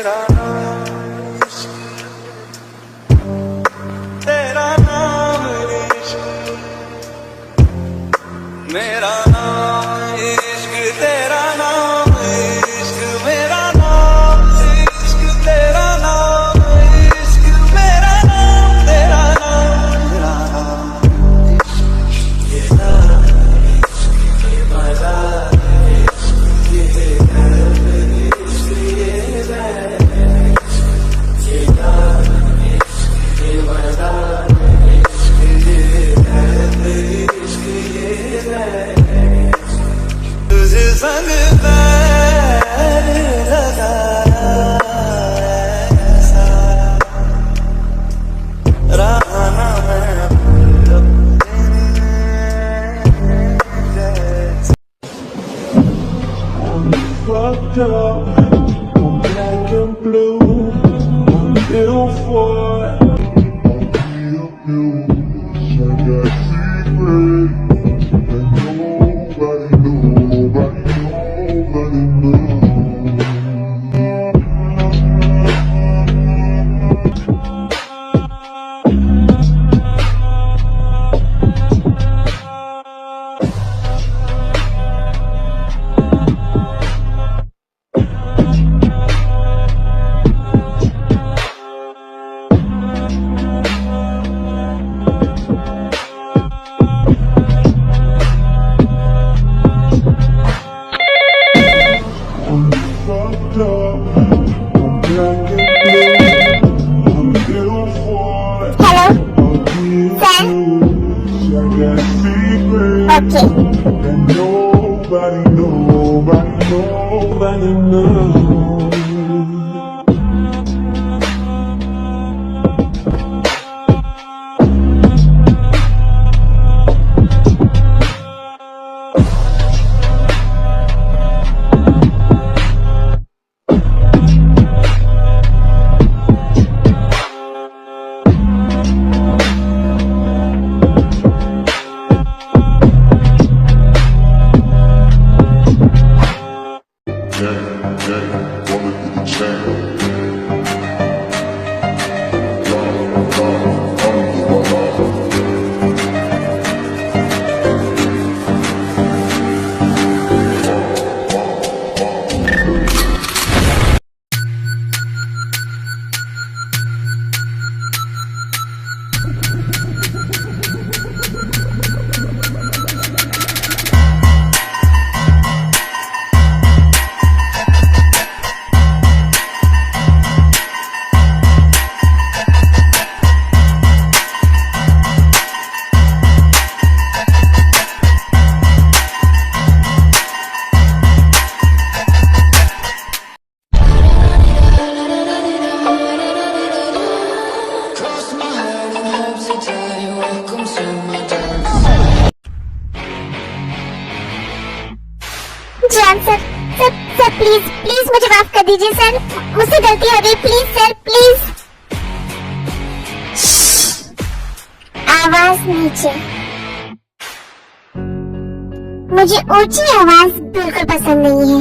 मेरा नाम इश्क, तेरा नाम इश्क, मेरा नाम इश्क, तेरा नाम इश्क, मेरा नाम इश्क, तेरा नाम इश्क, मेरा नाम, तेरा नाम, मेरा नाम इश्क, ये नाम इश्क, ये मजा इश्क, ये दर्द इश्क, ये दर्द इश्क, ये नाम इश्क, ये मजा इश्क, ये दर्द इश्क, ये दर्द तुझे संग पैर लगाया ऐसा रहा ना मैं fucked up, I'm black and blue, I'm ill for it. I got secrets that nobody knows. Fucked up, I'm black and blue, I'm ill for it. Hello, I got secrets okay. that nobody knows. जान sir please please मुझे माफ कर दीजिए sir, मुझसे गलती हो गई, please sir please. आवाज नीचे, मुझे ऊंची आवाज बिल्कुल पसंद नहीं है।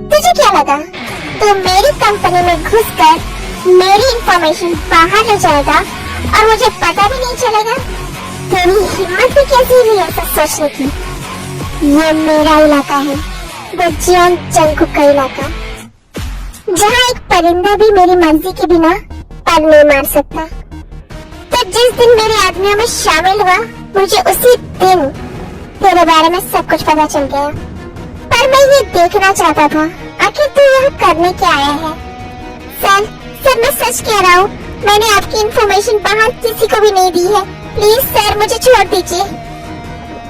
तुझे क्या लगा तो मेरी कंपनी में घुसकर मेरी इंफॉर्मेशन बाहर ले जाएगा और मुझे पता भी नहीं चलेगा? तेरी हिम्मत भी कैसी हुई ऐसा सोचने की? ये मेरा इलाका है, बच्चियों जंगकुक का इलाका, जहाँ एक परिंदा भी मेरी मर्जी के बिना पर नहीं मार सकता। तो जिस दिन मेरे आदमियों में शामिल हुआ, मुझे उसी दिन तेरे बारे में सब कुछ पता चल गया। पर मैं ये देखना चाहता था आखिर तू यहाँ करने क्या आया है। सर मैं सच कह रहा हूँ, मैंने आपकी इंफॉर्मेशन बाहर किसी को भी नहीं दी है। प्लीज सर मुझे छोड़ दीजिए।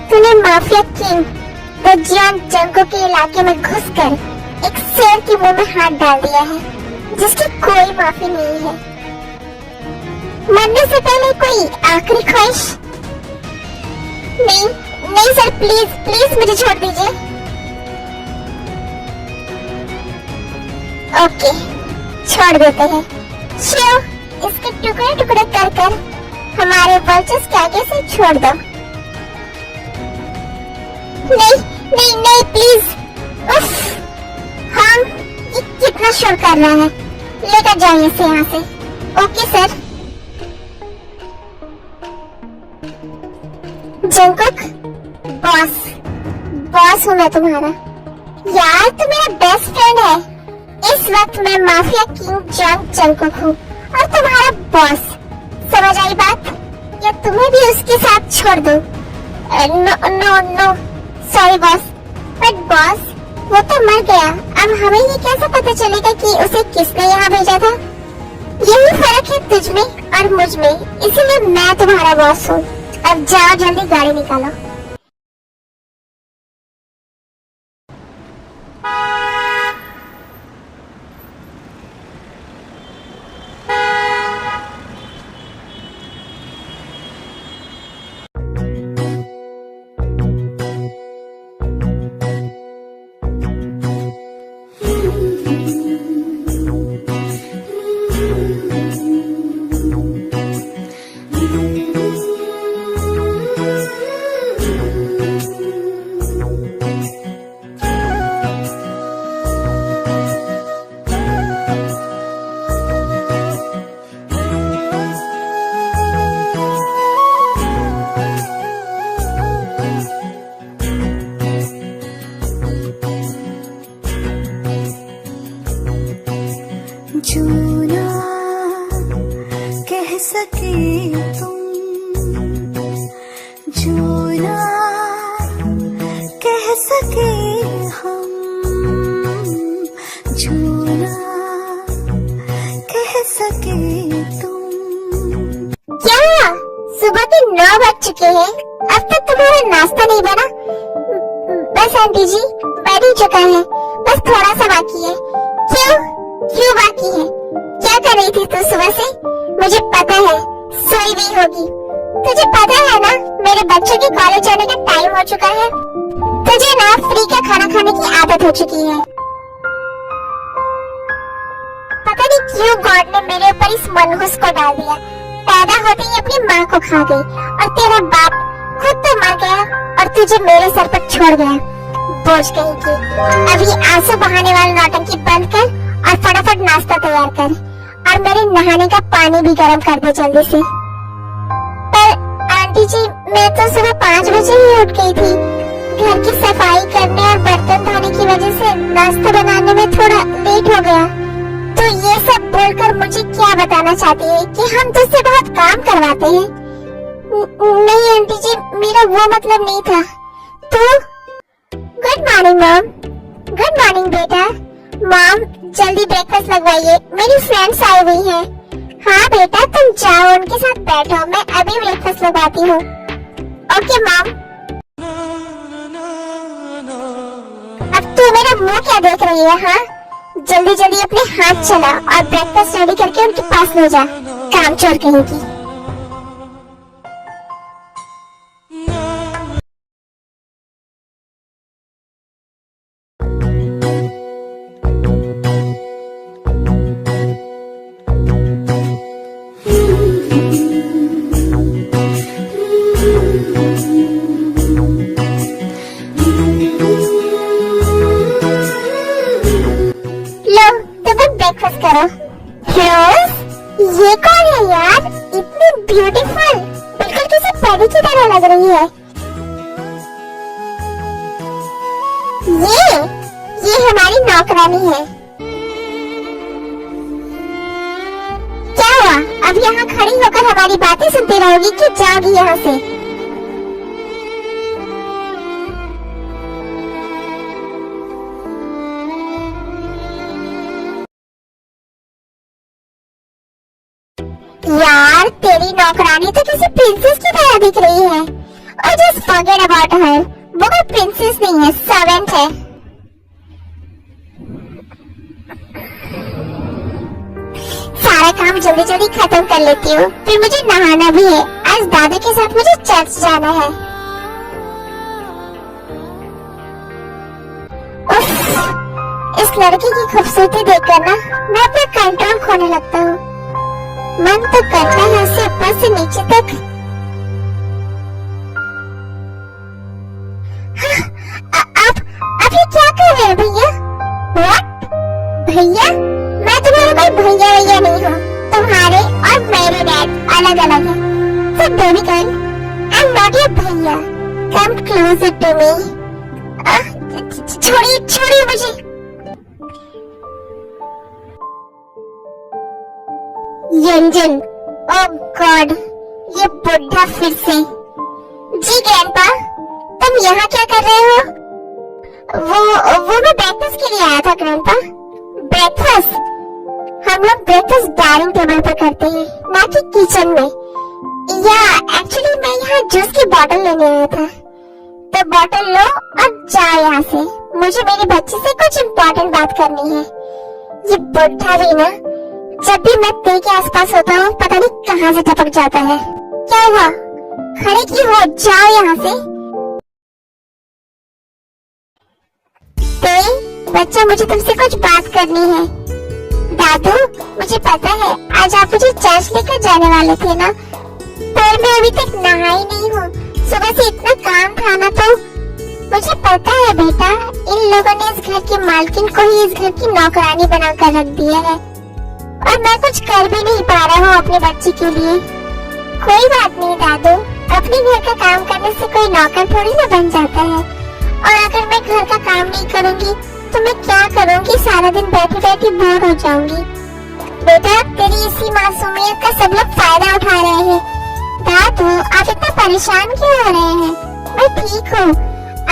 तूने माफिया किंग बच्चियों जंगकुक के इलाके में घुसकर एक शेर के मुंह में हाथ डाल दिया है, जिसकी कोई माफी नहीं है। मरने से पहले कोई आखिरी ख्वाहिश? नहीं सर प्लीज मुझे छोड़ दीजिए। ओके छोड़ देते हैं। शिव, इसके टुकड़े टुकड़े कर हमारे वर्चस्व के आगे से छोड़ दो। नहीं प्लीज। हाँ, ये कितना शोर कर रहा है। लेकर जाइए इसे यहाँ से। Okay sir. Jungkook, boss boss हूँ मैं तुम्हारा। यार तू मेरा बेस्ट फ्रेंड है। इस वक्त मैं माफिया किंग जंगकुक हूँ और तुम्हारा बॉस। समझ आई बात? या तुम्हें भी उसके साथ छोड़ दूँ? No no no, sorry boss. But boss, वो तो मर गया। अब हमें ये कैसे पता चलेगा कि उसे किसने यहाँ भेजा था? यही फर्क है तुझ में और मुझ में, इसीलिए मैं तुम्हारा बॉस हूँ। अब जाओ जल्दी गाड़ी निकालो। जो ना कह सके तुम, जो ना कह सके हम, जो ना कह सके तुम। क्या सुबह के 9 बज चुके हैं? अब तक तुम्हारा नाश्ता नहीं बना? बस आंटी जी, बन ही चुका है, बस थोड़ा सा बाकी है। क्यों बाकी है? क्या कर रही थी तू सुबह से? मुझे पता है सोई हुई होगी। तुझे पता है ना मेरे बच्चों के कॉलेज जाने का टाइम हो चुका है। तुझे ना फ्री का खाना खाने की आदत हो चुकी है। पता नहीं क्यों गॉड ने मेरे ऊपर इस मनहूस को डाल दिया। पैदा होते ही अपनी माँ को खा गई और तेरा बाप खुद तो मर गया और तुझे मेरे सर पर छोड़ गया। बोझ कहीं की। अभी आंसू बहाने वाला नौटंकी बंद कर और फटाफट नाश्ता तैयार कर और मेरे नहाने का पानी भी गर्म कर दे जल्दी से। पर आंटी जी, मैं तो सुबह 5 बजे ही उठ गई थी। घर की सफाई करने और बर्तन धोने की वजह से नाश्ता बनाने में थोड़ा लेट हो गया। तो ये सब बोलकर मुझे क्या बताना चाहती है कि हम तुझसे बहुत काम करवाते हैं? नहीं आंटी जी, मेरा वो मतलब नहीं था। तो good morning mom. Good morning बेटा। मॉम, जल्दी ब्रेकफास्ट लगवाइए, मेरी फ्रेंड्स आई हुई हैं। हाँ बेटा, तुम जाओ उनके साथ बैठो, मैं अभी ब्रेकफास्ट लगवाती हूँ। Okay mom. अब तू मेरा मुंह क्या देख रही है? हाँ, जल्दी जल्दी अपने हाथ चला और ब्रेकफास्ट रेडी करके उनके पास ले जा, कामचोर कहीं की। ब्रेकफास्ट करो। रोज, ये कौन है यार? इतनी ब्यूटीफुल, बिल्कुल किसी परी की तरह लग रही है। ये हमारी नौकरानी है। क्या हुआ? अब यहाँ खड़ी होकर हमारी बातें सुनती रहोगी कि जाओगी यहाँ से? यार तेरी नौकरानी तो किसी प्रिंसेस की तरह दिख रही है। और जस्ट फॉरगेट अबाउट हर, वो कोई प्रिंसेस नहीं है, सर्वेंट है। सारा काम जल्दी जल्दी खत्म कर लेती हूँ, फिर मुझे नहाना भी है। आज दादू के साथ मुझे चर्च जाना है। उफ, इस लड़की की खूबसूरती देखकर ना मैं अपना कंट्रोल खोने लगता हूँ। मन तो करता है उसे ऊपर से नीचे तक। आप ये क्या कर रहे हैं भैया? What? भैया? मैं तुम्हारा भाई भैया a baby girl. I'm not your भैया. Come closer to me. छोड़िए मुझे. यंजन. Oh God. ये बुढ़ा फिर से. जी ग्रैंडपा, तुम यहाँ क्या कर रहे हो? वो मैं ब्रेकफास्ट के लिए आया था ग्रैंडपा. ब्रेकफास्ट? हम लोग ब्रेकफास्ट डाइनिंग टेबल पर करते हैं, ना कि किचन में. या एक्चुअली मैं यहाँ जूस की बोतल लेने आया था. तो बोतल लो और जाओ यहाँ से. मुझे मेरी बच्ची से कुछ इम्पोर्टेंट बात करनी है. ये बुढ़ा भी ना, जब भी मैं ते के आसपास होता हूँ पता नहीं कहाँ से टपक जाता है. क्या हुआ? खड़े क्यों हो? जाओ यहाँ से. ते, बच्चा मुझे तुमसे कुछ बात करनी है. दादू, मुझे पता है आज आप मुझे चर्च लेकर जाने वाले थे ना, पर मैं अभी तक नहाई नहीं हूँ. सुबह से इतना काम था ना. तो मुझे पता है बेटा, इन लोगों ने इस घर की मालकिन को ही इस घर की नौकरानी बनाकर रख दिया है और मैं कुछ कर भी नहीं पा रहा हूँ अपनी बच्ची के लिए. कोई बात नहीं दादू, अपने घर का काम करने से कोई नौकर थोड़ी ना बन जाता है. और अगर मैं घर का काम नहीं करूँगी तो मैं क्या करूँगी? सारा दिन बैठी बैठी बोर हो जाऊंगी. बेटा, तेरी इसी मासूमियत का सब लोग फायदा उठा रहे हैं. दादू, आप इतना परेशान क्यों हो रहे हैं? मैं ठीक हूँ.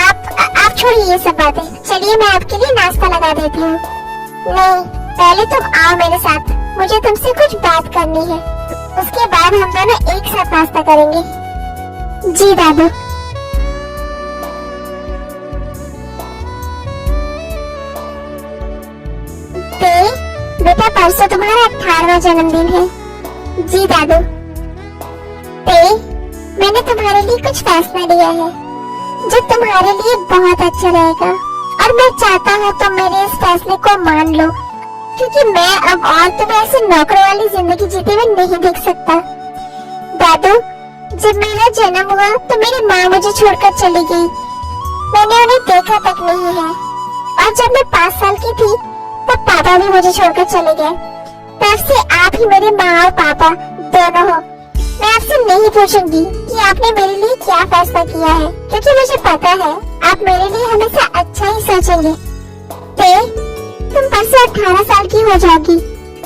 आप छोड़िए ये सब बातें. चलिए मैं आपके लिए नाश्ता लगा देती हूँ. नहीं, पहले तुम आओ मेरे साथ. मुझे तुमसे कुछ बात करनी है. उसके बाद हम दोनों एक साथ नाश्ता करेंगे. जी दादू. बेटा, परसों तुम्हारा 18वां जन्मदिन है. जी दादू. मैंने तुम्हारे लिए कुछ फैसला लिया है जो तुम्हारे लिए बहुत अच्छा रहेगा और मैं चाहता हूँ तुम मेरे इस फैसले को मान लो, क्योंकि मैं अब और तुम्हें ऐसे नौकरों वाली जिंदगी जीते हुए नहीं देख सकता. दादू, जब मेरा जन्म हुआ तो मेरी माँ मुझे छोड़कर चली गई. मैंने उन्हें देखा तक नहीं है. और जब मैं 5 साल की थी तब पापा भी मुझे छोड़कर चले गए. तब से आप ही मेरे माँ और पापा दोनों हो. मैं आपसे नहीं पूछूंगी कि आपने मेरे लिए क्या फैसला किया है, क्योंकि मुझे पता है आप मेरे लिए हमेशा अच्छा ही सोचेंगे. तुम परसों 18 साल की हो जाओगी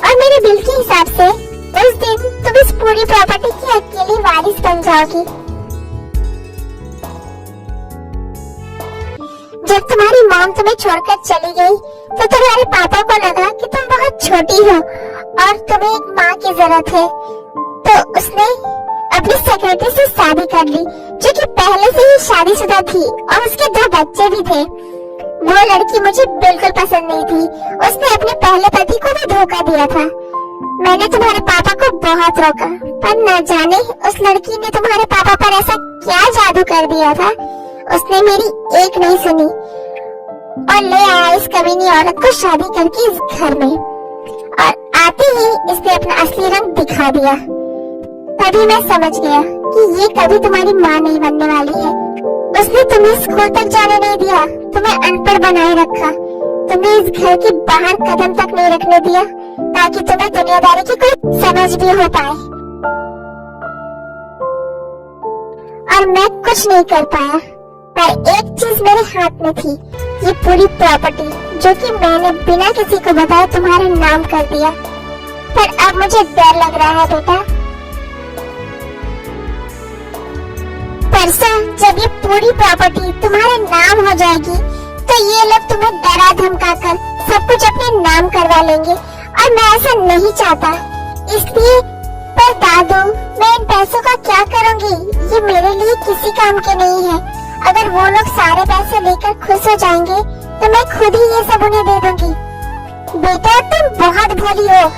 और मेरे बिल के हिसाब से उस दिन तुम इस पूरी प्रॉपर्टी की अकेली वारिस बन जाओगी. जब तुम्हारी मॉम तुम्हें छोड़कर चली गई तो तुम्हारे पापा को लगा कि तुम बहुत छोटी हो और तुम्हें एक माँ की जरूरत है. तो उसने अपनी सेक्रेटरी से शादी कर ली, जो कि पहले से ही शादीशुदा थी और उसके 2 बच्चे भी थे. वो लड़की मुझे बिल्कुल पसंद नहीं थी. उसने अपने पहले पति को भी धोखा दिया था. मैंने तुम्हारे पापा को बहुत रोका, पर न जाने उस लड़की ने तुम्हारे पापा पर ऐसा क्या जादू कर दिया था. उसने मेरी एक नहीं सुनी और ले आया इस कमीनी औरत को शादी करके इस घर में, और आते ही इसने अपना असली रंग दिखा दिया. तभी मैं समझ गया कि ये कभी तुम्हारी माँ नहीं बनने वाली है. उसने तुम्हें स्कूल तक जाने नहीं दिया, तुम्हें अनपढ़ बनाए रखा, तुम्हें इस घर के बाहर कदम तक नहीं रखने दिया ताकि तुम्हें दुनियादारी की कोई समझ भी हो पाए. और मैं कुछ नहीं कर पाया, पर एक चीज मेरे हाथ में थी, ये पूरी प्रॉपर्टी जो कि मैंने बिना किसी को बताए तुम्हारे नाम कर दिया. पर अब मुझे डर लग रहा है बेटा. परसों जब ये पूरी प्रॉपर्टी तुम्हारे नाम हो जाएगी तो ये लोग तुम्हें डरा धमका कर सब कुछ अपने नाम करवा लेंगे, और मैं ऐसा नहीं चाहता. इसलिए पर दादू, मैं इन पैसों का क्या करूँगी? ये मेरे लिए किसी काम के नहीं है. अगर वो लोग सारे पैसे लेकर खुश हो जाएंगे तो मैं खुद ही ये सब उन्हें दे दूंगी. बेटा, तुम बहुत भोली हो.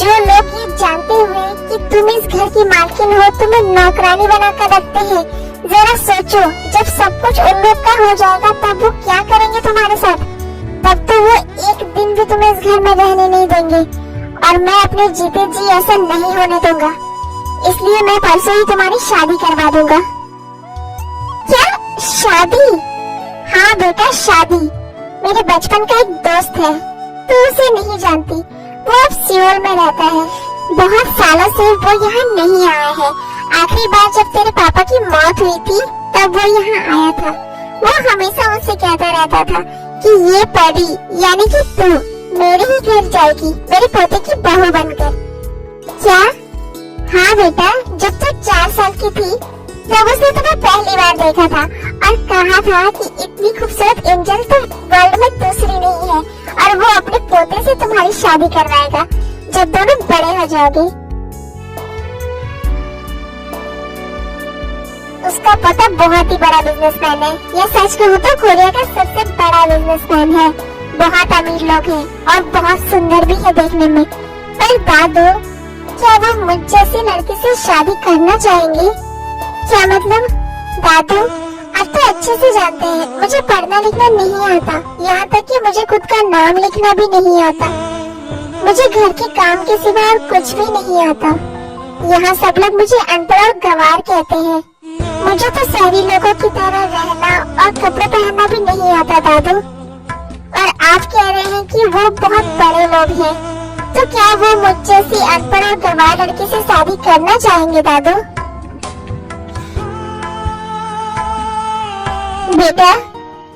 जो लोग ये जानते हुए कि तुम इस घर की मालकिन हो तुम्हें नौकरानी बनाकर रखते हैं, जरा सोचो जब सब कुछ उन लोग का हो जाएगा तब वो क्या करेंगे तुम्हारे साथ. तब तो वो एक दिन भी तुम्हें इस घर में रहने नहीं देंगे, और मैं अपने जीते जी ऐसा नहीं होने दूंगा. इसलिए मैं परसों ही तुम्हारी शादी करवा दूंगा. क्या शादी? हाँ बेटा, शादी. मेरे बचपन का एक दोस्त है, तू उसे नहीं जानती. वो अब सियोल में रहता है. बहुत सालों से वो यहाँ नहीं आया है. आखिरी बार जब तेरे पापा की मौत हुई थी तब वो यहाँ आया था। वो हमेशा उससे कहता रहता था कि ये परी यानी कि तू मेरे ही घर जाएगी, मेरे पोते की बहू बनकर। क्या? हाँ बेटा, जब तू 4 साल की थी तब उसने तुम्हें पहली बार देखा था और कहा था कि इतनी खूबसूरत एंजल तो वर्ल्ड में दूसरी नहीं है और वो अपने पोते से तुम्हारी शादी करवाएगा जब दोनों बड़े हो जाओगे। उसका पोता बहुत ही बड़ा बिजनेसमैन है। यह सच कहूँ तो कोरिया का सबसे बड़ा बिजनेसमैन है। बहुत अमीर लोग हैं और बहुत सुंदर भी है देखने में। पर दादू, क्या वो मुझ जैसी लड़की से शादी करना चाहेंगे? क्या मतलब? दादू, आप तो अच्छे से जानते हैं मुझे पढ़ना लिखना नहीं आता, यहाँ तक कि मुझे खुद का नाम लिखना भी नहीं आता। मुझे घर के काम के सिवा और कुछ भी नहीं आता। यहाँ सब लोग मुझे अनपढ़ और गंवार कहते हैं। मुझे तो शहरी लोगों की तरह रहना और कपड़े पहनना भी नहीं आता दादू। और आप कह रहे हैं कि वो बहुत बड़े लोग हैं, तो क्या वो मुझ जैसी अनपढ़ और गंवार लड़की से शादी करना चाहेंगे दादू? बेटा,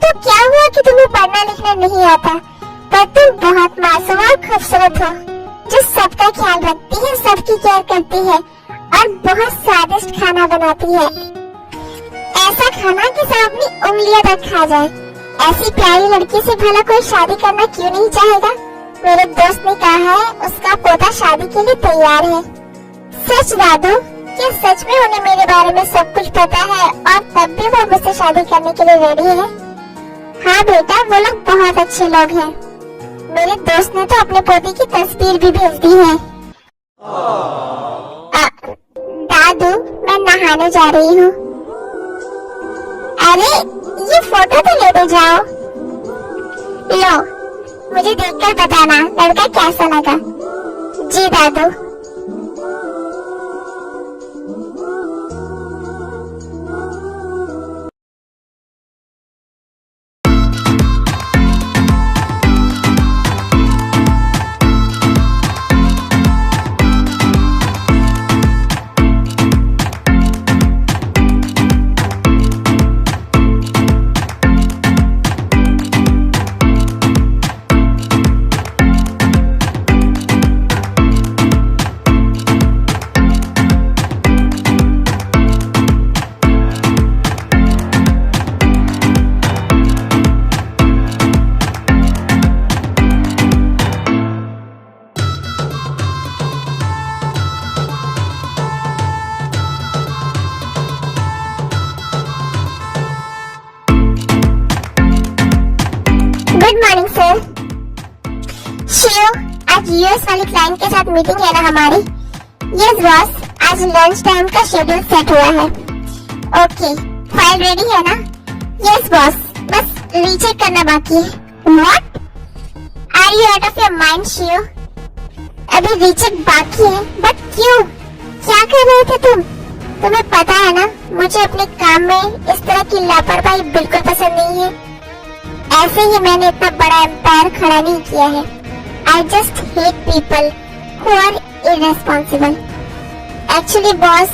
तो क्या हुआ कि तुम्हें पढ़ना लिखना नहीं आता, पर तुम बहुत मासूम और खूबसूरत हो, जो सबका ख्याल रखती है, सबकी केयर करती है और बहुत स्वादिष्ट खाना बनाती है। ऐसा खाना कि सब अपनी उंगलियां तक खा जाए। ऐसी प्यारी लड़की से भला कोई शादी करना क्यों नहीं चाहेगा? मेरे दोस्त ने कहा है उसका पोता शादी के लिए तैयार है। सच दादू? क्या सच में उन्हें मेरे बारे में सब कुछ पता है और तब भी वो मुझसे शादी करने के लिए रेडी है? हाँ बेटा, वो लोग बहुत अच्छे लोग हैं। मेरे दोस्त ने तो अपने पोते की तस्वीर भी भेज दी है। दादू, मैं नहाने जा रही हूँ। अरे, ये फोटो तो ले दे जाओ। लो, मुझे देखकर बताना लड़का कैसा लगा। जी दादू। Good morning sir. शिव, आज यूएस वाली क्लाइंट के साथ मीटिंग है ना हमारी? यस बॉस, आज लंच टाइम का शेड्यूल सेट हुआ है। ओके, फाइल रेडी है ना? यस बॉस, बस रीचेक करना बाकी है। What? Are you out of your mind Shiv? अभी रीचेक बाकी है, बट क्यों? क्या कर रहे थे तुम? तुम्हें पता है ना, मुझे अपने काम में इस तरह की लापरवाही बिल्कुल पसंद नहीं है। ऐसे ही मैंने इतना बड़ा एम्पायर खड़ा नहीं किया है। I just hate people who are irresponsible. Actually boss,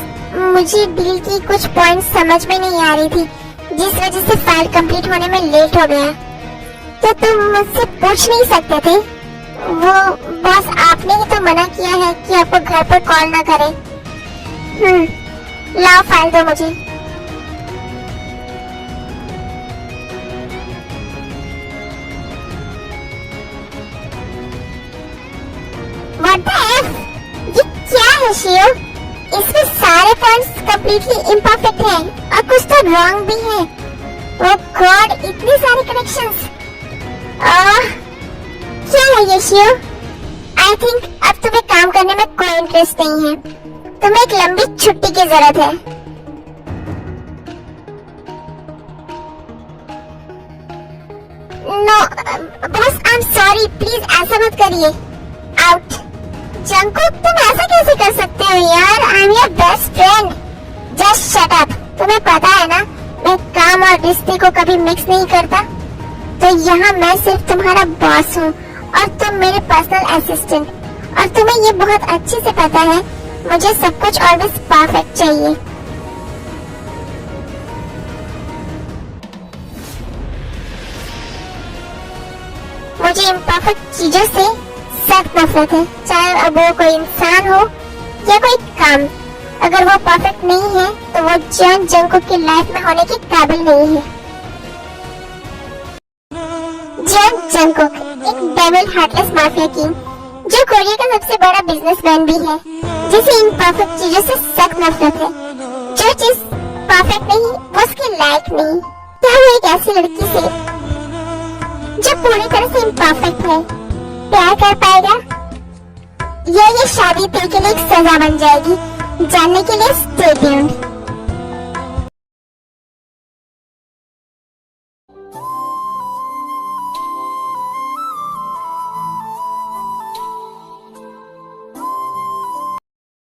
मुझे डील की कुछ पॉइंट्स समझ में नहीं आ रही थी, जिस वजह से फाइल कंप्लीट होने में लेट हो गया। तो तुम मुझसे पूछ नहीं सकते थे? वो बॉस, आपने ही तो मना किया है कि आपको घर पर कॉल ना करें। लाओ फाइल दो मुझे। What the F? ये क्या है शिव? इसमें सारे पॉइंट्स कम्प्लीटली इम्परफेक्ट हैं और कुछ तो रॉन्ग भी है। ओह गॉड, इतनी सारी कनेक्शंस। क्या है ये शिव? आई थिंक अब तुम्हें काम करने में कोई इंटरेस्ट नहीं है। तुम्हें एक लंबी छुट्टी की जरूरत है। No boss, I am sorry, please ऐसा मत करिए। आउट। जंकुक, तुम ऐसा कैसे कर सकते हो यार? I am your best friend. Just shut up. तुम्हें पता है ना, मैं काम और रिश्ते को कभी मिक्स नहीं करता। तो यहाँ मैं सिर्फ तुम्हारा बॉस हूँ और तुम मेरे पर्सनल असिस्टेंट। और तुम्हें ये बहुत अच्छे से पता है मुझे सब कुछ ऑलवेज परफेक्ट चाहिए। मुझे इम्परफेक्ट चीजों से सख्त नफरत है, चाहे अब वो कोई इंसान हो या कोई काम। अगर वो परफेक्ट नहीं है तो वो जॉन जंगकुक की लाइफ में होने के काबिल नहीं है। जॉन जंगकुक एक डेविल हार्टलेस माफिया किंग जो कोरिया का सबसे बड़ा बिजनेसमैन भी है, जिसे इम्परफेक्ट चीजों से सख्त नफरत है। जो चीज परफेक्ट नहीं वो उसके लायक नहीं। क्या वो एक ऐसी लड़की से जो पूरी तरह से इम्परफेक्ट है प्यार कर पाएगा, या ये शादी तेरे के लिए एक सजा बन जाएगी? जानने के लिए स्टे ट्यून्ड।